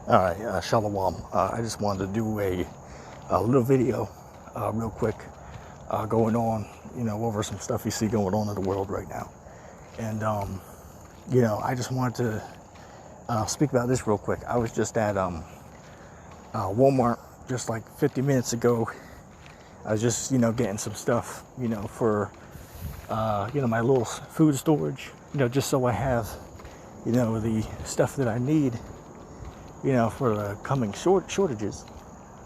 All right, Shalom. I just wanted to do a little video, real quick, going on, over some stuff you see going on in the world right now. And, I just wanted to speak about this real quick. I was just at Walmart just like 50 minutes ago. I was just, getting some stuff, for, my little food storage, just so I have, the stuff that I need, for the coming shortages,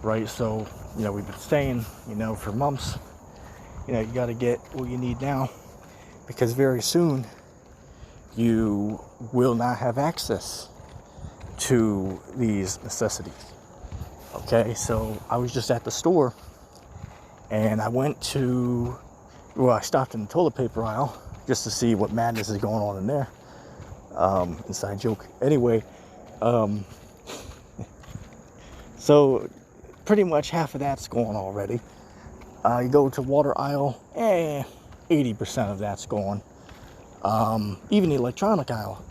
right? So, we've been saying, for months, you got to get what you need now, because very soon you will not have access to these necessities. Okay, so I was just at the store, and I I stopped in the toilet paper aisle just to see what madness is going on in there. Inside joke. Anyway, so pretty much half of that's gone already. You go to water aisle, 80% of that's gone. Even the electronic aisle,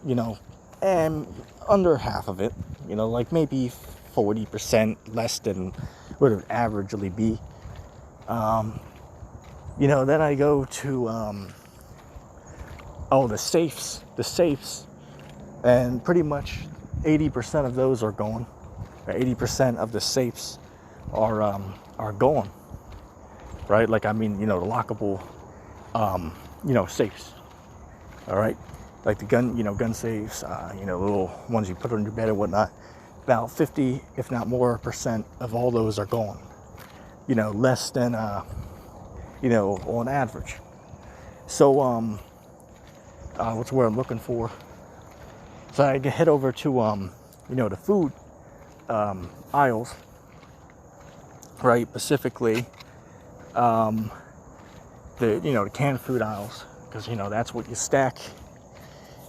and under half of it, like maybe 40% less than what it would averagely be. Then I go to, the safes, and pretty much 80% of those are gone. 80% of the safes are gone, right? Like, the lockable, safes, all right? Like the gun safes, little ones you put on your bed and whatnot. About 50, if not more, % of all those are gone. Less than, on average. So, what's the word I'm looking for? So I can head over to, the food aisles, right? Specifically, the canned food aisles, because, that's what you stack,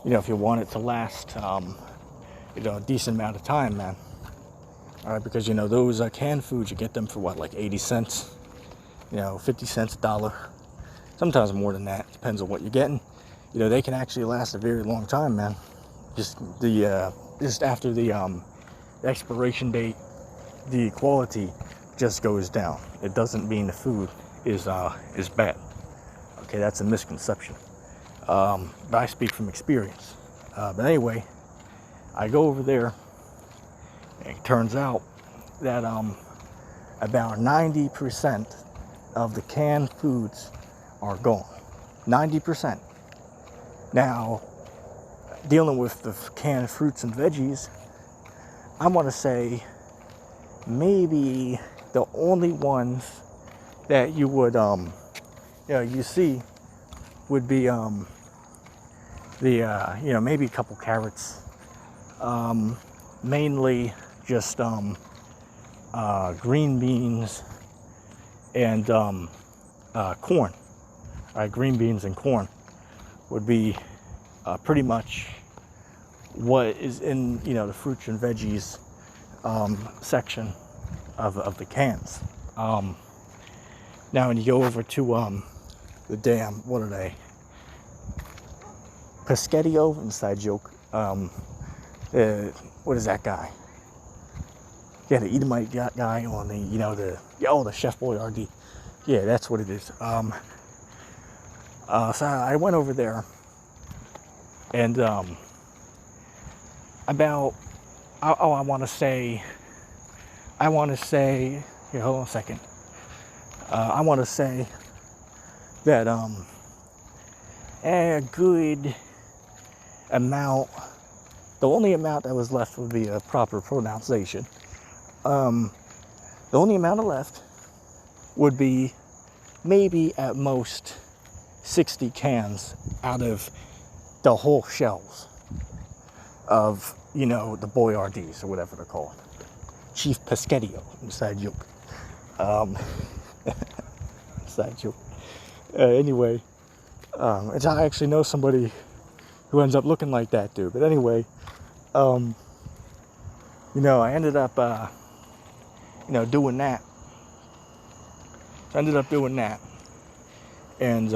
if you want it to last, a decent amount of time, man. All right, because, those canned foods, you get them for what, like 80 cents, 50 cents, $1, sometimes more than that, depends on what you're getting. They can actually last a very long time, man. Just after the expiration date, the quality just goes down. It doesn't mean the food is bad. Okay, that's a misconception. But I speak from experience. But anyway, I go over there, and it turns out that about 90% of the canned foods are gone. 90%. Now, dealing with the canned fruits and veggies, I want to say maybe the only ones that you would you see would be maybe a couple carrots, mainly just green beans and corn. Green beans and corn would be pretty much what is in the fruits and veggies section of the cans. Now when you go over to the damn, what are they? Pescatio, inside joke. What is that guy? Yeah, the Edomite guy on the Chef Boyardee. Yeah, that's what it is. So I went over there, and I want to say, here, hold on a second. I want to say that a good amount, the only amount that was left would be a proper pronunciation. The only amount left would be maybe at most 60 cans out of the whole shelves of, the Boyardees or whatever they're called. Chief Pescatio, inside joke. Inside joke. Anyway, I actually know somebody who ends up looking like that dude. But anyway, I ended up, doing that. I ended up doing that. And,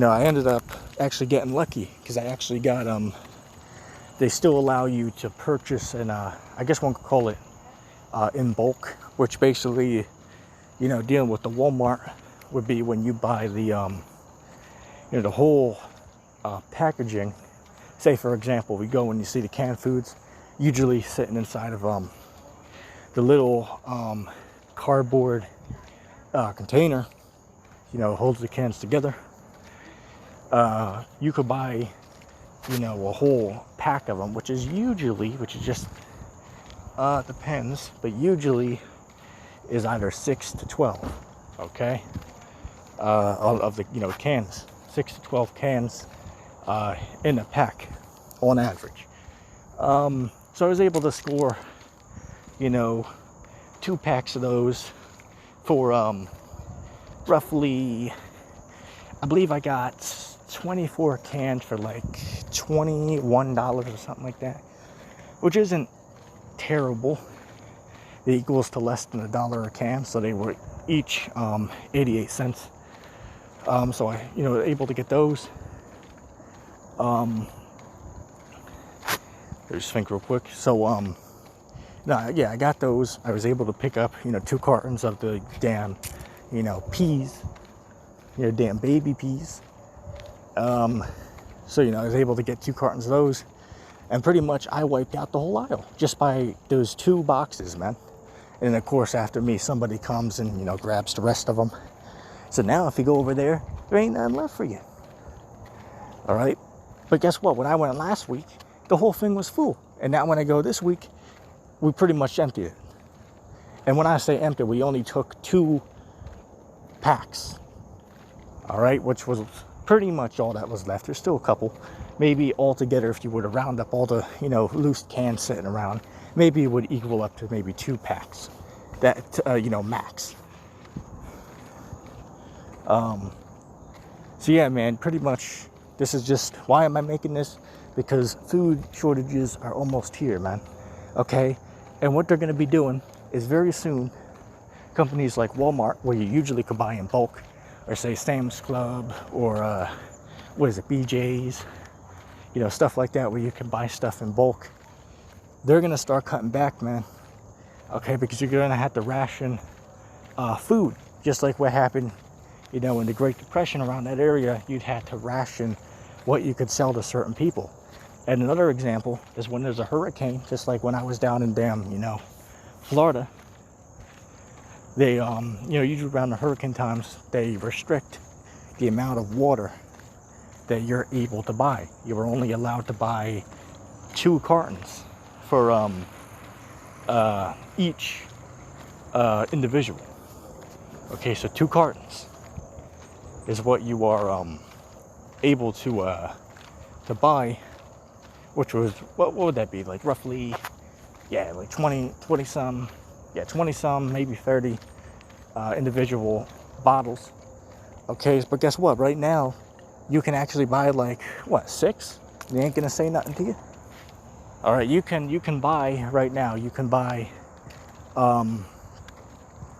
I ended up actually getting lucky, because I actually got they still allow you to purchase, and I guess one could call it in bulk, which basically, you know, dealing with the Walmart would be when you buy the, you know, the whole packaging. Say, for example, we go and you see the canned foods, usually sitting inside of the little cardboard container, you know, holds the cans together. You could buy, you know, a whole pack of them, which is just depends, but usually is either 6 to 12, okay, of the, you know, cans, 6 to 12 cans in a pack on average. So I was able to score, you know, 2 packs of those for roughly, I believe I got 24 cans for like $21 or something like that, which isn't terrible. It equals to less than $1 a can, so they were each 88 cents. So I, you know, able to get those. Just think real quick. So no, yeah, I got those. I was able to pick up, you know, 2 cartons of the damn, you know, peas, you know, damn baby peas. So, you know, I was able to get 2 cartons of those, and pretty much I wiped out the whole aisle just by those 2 boxes, man. And of course, after me, somebody comes and, you know, grabs the rest of them. So now if you go over there, there ain't nothing left for you. All right. But guess what? When I went last week, the whole thing was full. And now when I go this week, we pretty much emptied it. And when I say empty, we only took 2 packs. All right. Which was pretty much all that was left. There's still a couple. Maybe altogether, if you were to round up all the, you know, loose cans sitting around, maybe it would equal up to maybe 2 packs. That, you know, max. So yeah, man, pretty much this is just, why am I making this? Because food shortages are almost here, man. Okay? And what they're going to be doing is very soon, companies like Walmart, where you usually can buy in bulk, or say Sam's Club, or what is it, BJ's, you know, stuff like that, where you can buy stuff in bulk, they're going to start cutting back, man. Okay? Because you're going to have to ration food, just like what happened, you know, in the Great Depression around that area. You'd have to ration what you could sell to certain people. And another example is when there's a hurricane, just like when I was down in damn, you know, Florida, they, you know, usually around the hurricane times, they restrict the amount of water that you're able to buy. You were only allowed to buy 2 cartons for each individual. Okay, so 2 cartons is what you are able to buy, which was, what would that be, like roughly, yeah, like 20 some, maybe 30 individual bottles. Okay, but guess what? Right now, you can actually buy like, what, 6? They ain't gonna say nothing to you. All right, you can buy right now. You can buy,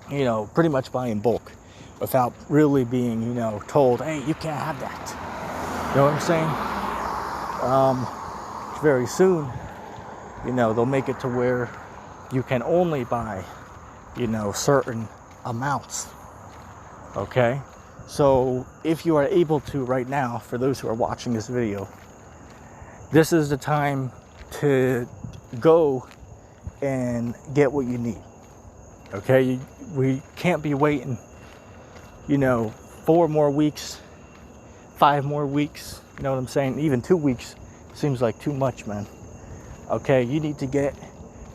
you know, pretty much buy in bulk, without really being, you know, told, hey, you can't have that. You know what I'm saying? Very soon, you know, they'll make it to where you can only buy, you know, certain amounts. Okay? So if you are able to right now, for those who are watching this video, this is the time to go and get what you need. Okay? We can't be waiting, you know, 4 more weeks, 5 more weeks, you know what I'm saying? Even 2 weeks seems like too much, man. Okay, you need to get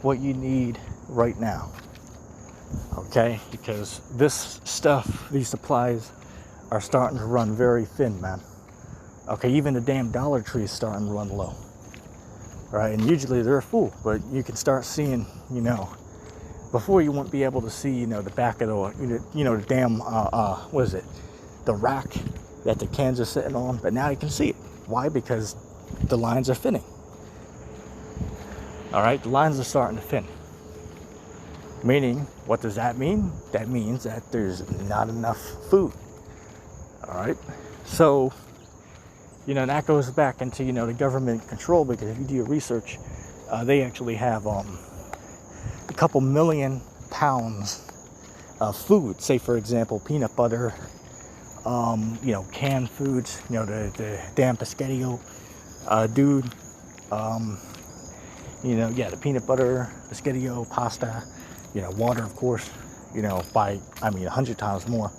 what you need right now. Okay, because this stuff, these supplies are starting to run very thin, man. Okay, even the damn Dollar Tree is starting to run low. Right, and usually they're full, but you can start seeing, you know, before you won't be able to see, you know, the back of the, you know, the damn, what is it, the rack that the cans are sitting on, but now you can see it. Why? Because the lines are thinning. All right, the lines are starting to thin. Meaning, what does that mean? That means that there's not enough food. All right, so You know, and that goes back into, you know, the government control, because if you do your research, they actually have a couple million pounds of food. Say, for example, peanut butter, you know, canned foods, you know, the damn pescatio, dude, you know, yeah, the peanut butter, pescatio, pasta, you know, water, of course, you know, by, I mean, 100 times more.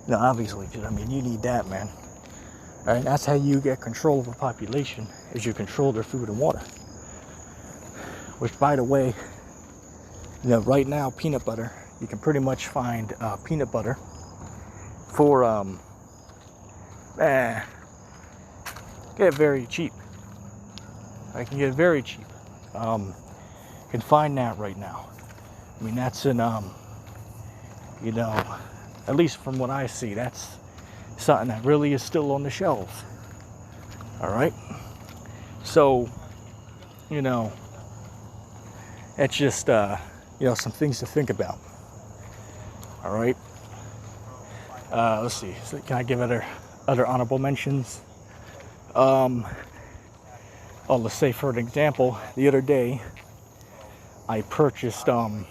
You know, obviously, I mean, you need that, man. All right, that's how you get control of a population, is you control their food and water. Which, by the way, you know, right now, peanut butter, you can pretty much find peanut butter for, get very cheap. I can get it very cheap. You can find that right now. I mean, that's in, you know, at least from what I see, that's something that really is still on the shelves. All right. So, you know, it's just, you know, some things to think about. All right. Let's see. So can I give other honorable mentions? Oh, let's say, for an example, the other day I purchased a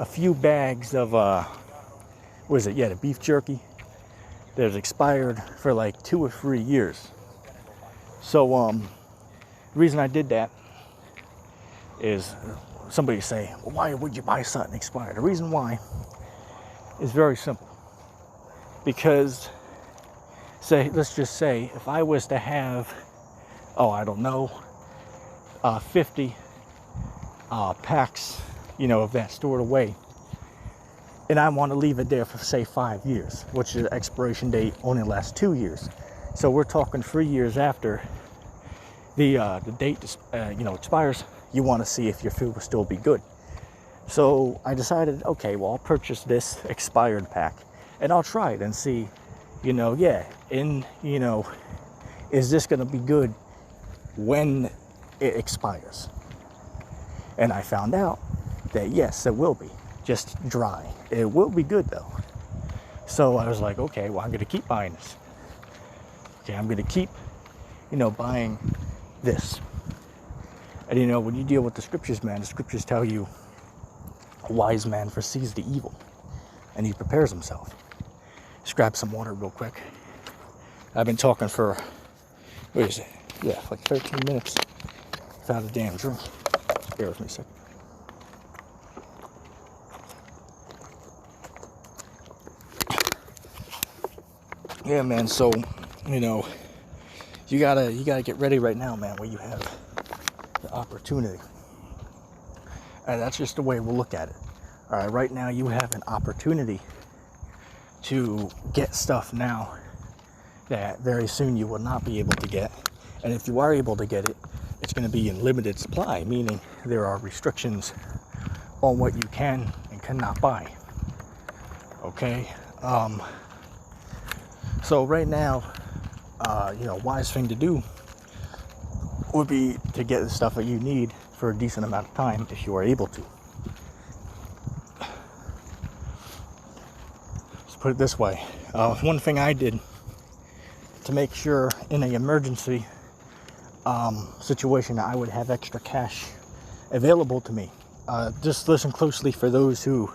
few bags of what is it? Yeah, the beef jerky that was expired for like 2 or 3 years. So the reason I did that is, somebody say, well, why would you buy something expired? The reason why is very simple. Because, say, let's just say, if I was to have, oh, I don't know, 50 packs, you know, of that stored away, and I want to leave it there for, say, 5 years, which the expiration date only lasts 2 years. So we're talking 3 years after the date, you know, expires. You want to see if your food will still be good. So I decided, okay, well, I'll purchase this expired pack, and I'll try it and see, you know, yeah, you know, is this going to be good when it expires? And I found out that yes, it will be. Just dry. It will be good though. So I was like, okay, well, I'm going to keep buying this. Okay, I'm going to keep, you know, buying this. And you know, when you deal with the scriptures, man, the scriptures tell you a wise man foresees the evil and he prepares himself. Just grab some water real quick. I've been talking for, what is it? Yeah, like 13 minutes without a damn drink. Bear with me a second. Yeah, man, so, you know, you gotta get ready right now, man, where you have the opportunity. And that's just the way we'll look at it. All right, right now you have an opportunity to get stuff now that very soon you will not be able to get. And if you are able to get it, it's going to be in limited supply, meaning there are restrictions on what you can and cannot buy. Okay? So right now, you know, wise thing to do would be to get the stuff that you need for a decent amount of time if you are able to. Let's put it this way. One thing I did to make sure in an emergency situation that I would have extra cash available to me. Just listen closely for those who,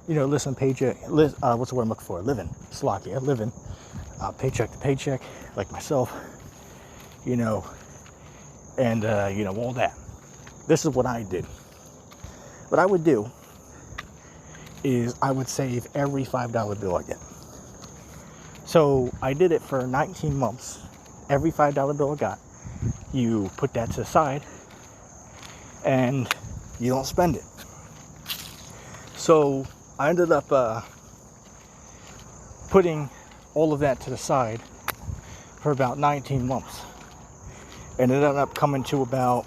you know, what's the word I'm looking for? Living paycheck to paycheck, like myself, you know, and, you know, all that. This is what I did. What I would do is I would save every $5 bill I get. So I did it for 19 months. Every $5 bill I got, you put that to the side and you don't spend it. So I ended up putting all of that to the side for about 19 months. And it ended up coming to about,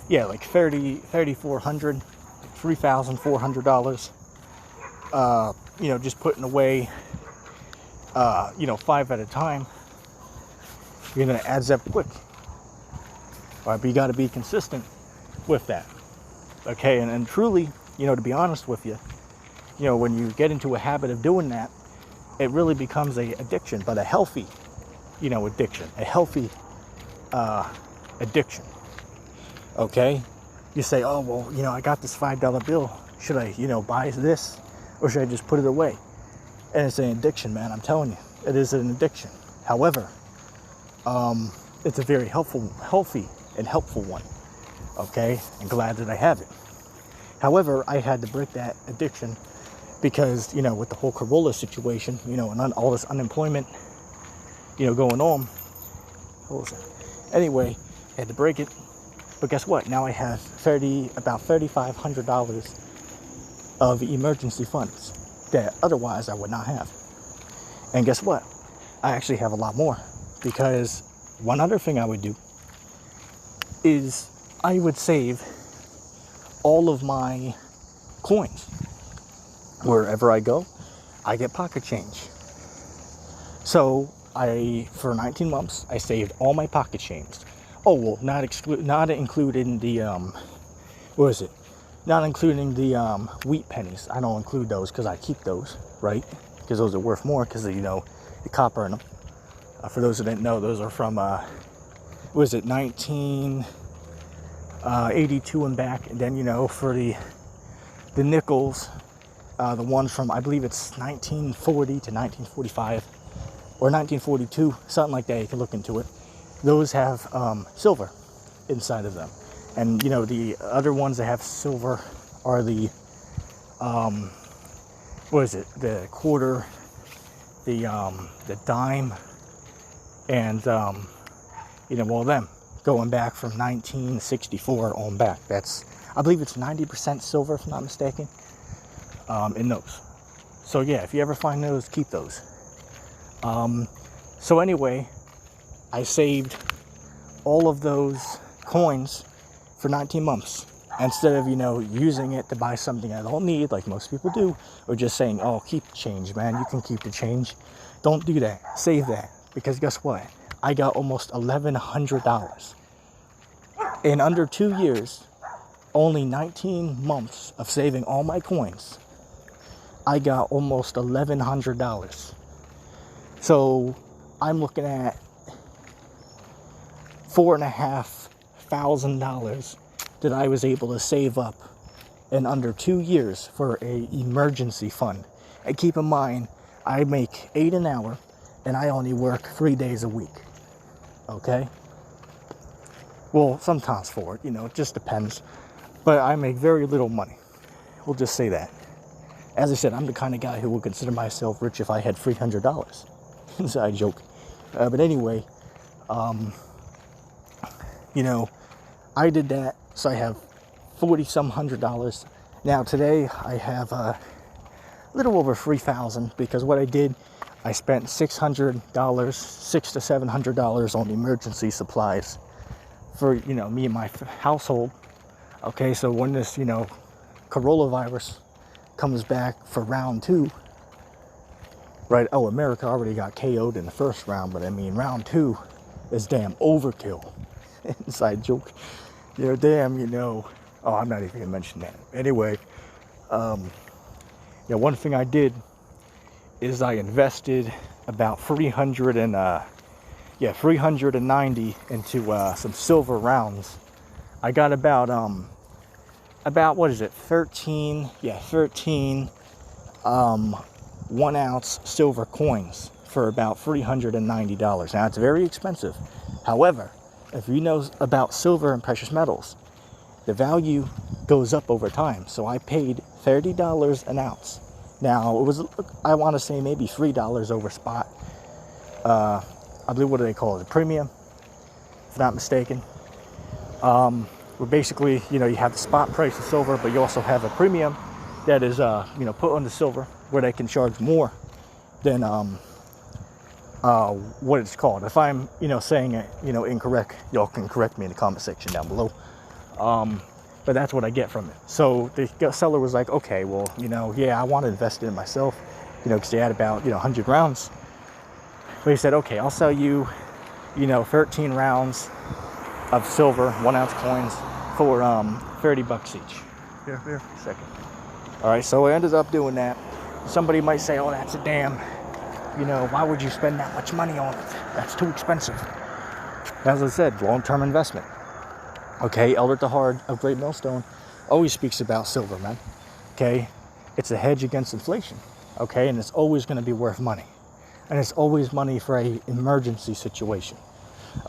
yeah, like $3,400, $3,400. You know, just putting away, you know, 5 at a time. You know, it adds up quick. All right, but you got to be consistent with that. Okay, and truly, you know, to be honest with you, you know, when you get into a habit of doing that, it really becomes a addiction, but a healthy you know, addiction, a healthy addiction. Okay, you say, oh well, you know, I got this $5 bill. Should I, you know, buy this, or should I just put it away? And it's an addiction, man. I'm telling you, it is an addiction. However, it's a very healthy and helpful one. Okay, I'm glad that I have it. However, I had to break that addiction because, you know, with the whole Corolla situation, you know, and all this unemployment, you know, going on. Anyway, I had to break it. But guess what? Now I have about $3,500 of emergency funds that otherwise I would not have. And guess what? I actually have a lot more, because one other thing I would do is I would save all of my coins. Wherever I go, I get pocket change. So for 19 months, I saved all my pocket change. Oh, well, not including the, not including the wheat pennies. I don't include those because I keep those, right? Because those are worth more because, you know, the copper in them. For those who didn't know, those are from, 1982 and back. And then, you know, for the nickels, the ones from, I believe it's 1940 to 1945 or 1942, something like that. You can look into it. Those have silver inside of them. And, you know, the other ones that have silver are the, the quarter, the dime, and, you know, all of them going back from 1964 on back. I believe it's 90% silver, if I'm not mistaken, in those. So, yeah, if you ever find those, keep those. So anyway, I saved all of those coins for 19 months. Instead of, you know, using it to buy something I don't need, like most people do, or just saying, oh, keep change, man, you can keep the change. Don't do that. Save that. Because guess what? I got almost $1,100. In under 2 years, only 19 months of saving all my coins, I got almost $1,100. So I'm looking at $4,500 that I was able to save up in under 2 years for a emergency fund. And keep in mind, I make $8 an hour and I only work 3 days a week. Okay? Well, sometimes 4, you know, it just depends. But I make very little money. We'll just say that. As I said, I'm the kind of guy who will consider myself rich if I had $300. Inside joke. But anyway, you know, I did that, so I have $40-some hundred. Now today I have a little over $3,000 because what I did, I spent $600, $600 to $700 on emergency supplies for, you know, me and my household. Okay, so when this, you know, Corolla virus comes back for round 2, right? Oh, America already got KO'd in the first round, but I mean, round 2 is damn overkill. Inside joke. You're damn, you know. Oh, I'm not even gonna mention that. Anyway, yeah, one thing I did is I invested about 390 into some silver rounds. I got about what is it? 13 1 ounce silver coins for about $390. Now it's very expensive. However, if you know about silver and precious metals, the value goes up over time. So I paid $30 an ounce. Now it was, I want to say maybe $3 over spot. I believe, what do they call it? A premium, if not mistaken. Where basically, you know, you have the spot price of silver, but you also have a premium that is, you know, put on the silver where they can charge more than what it's called. If I'm, you know, saying it, you know, incorrect, y'all can correct me in the comment section down below. But that's what I get from it. So the seller was like, okay, well, you know, yeah, I want to invest in it myself, you know, because they had about, you know, 100 rounds. But he said, okay, I'll sell you, you know, 13 rounds of silver 1 ounce coins for $30 each. Here, a second. All right, so I ended up doing that. Somebody might say, oh, that's a damn you know, why would you spend that much money on it? That's too expensive. As I said, long-term investment. Okay, Elder Tahard of Great Millstone always speaks about silver, man. Okay, it's a hedge against inflation. Okay, and it's always going to be worth money. And it's always money for a emergency situation.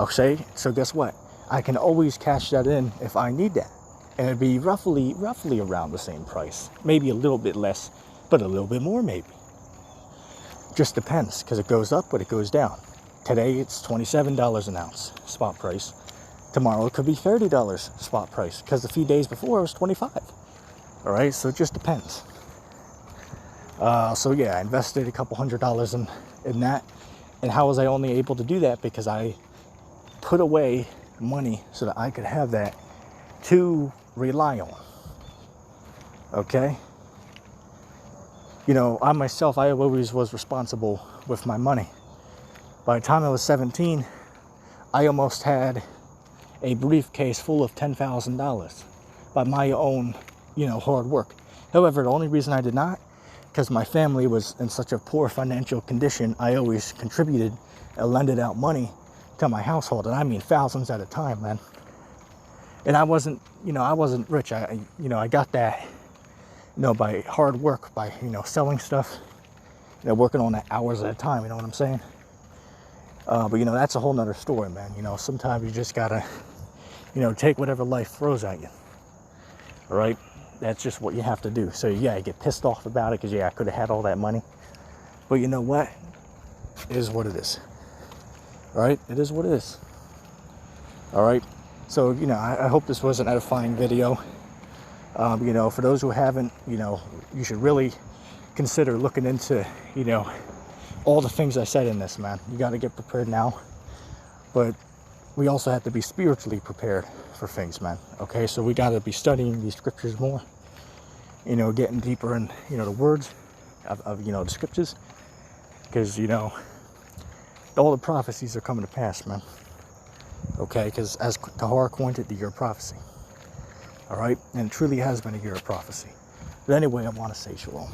Okay, so guess what? I can always cash that in if I need that. And it'd be roughly around the same price. Maybe a little bit less, but a little bit more maybe. Just depends, because it goes up, but it goes down. Today, it's $27 an ounce, spot price. Tomorrow, it could be $30 spot price, because a few days before, it was $25. All right, so it just depends. So yeah, I invested a couple $100 in that. And how was I only able to do that? Because I put away money so that I could have that to rely on. Okay? You know, I myself, I always was responsible with my money. By the time I was 17, I almost had a briefcase full of $10,000 by my own, you know, hard work. However, the only reason I did not, because my family was in such a poor financial condition, I always contributed and lended out money to my household, and I mean thousands at a time, man. And I wasn't rich. I got that, you know, by hard work, by, you know, selling stuff, you know, working on that hours at a time, you know what I'm saying? But, you know, that's a whole nother story, man. You know, sometimes you just gotta, you know, take whatever life throws at you, all right? That's just what you have to do. So, yeah, I get pissed off about it because, yeah, I could have had all that money. But you know what? It is what it is, all right? It is what it is, all right? So, you know, I hope this was an edifying video. You know, for those who haven't, you know, you should really consider looking into, you know, all the things I said in this, man. You got to get prepared now. But we also have to be spiritually prepared for things, man. Okay, so we got to be studying these scriptures more. You know, getting deeper in, you know, the words of you know, the scriptures. Because, you know, all the prophecies are coming to pass, man. Okay, because as Tahar coined it, the year of prophecy. All right, and it truly has been a year of prophecy. But anyway, I want to say shalom.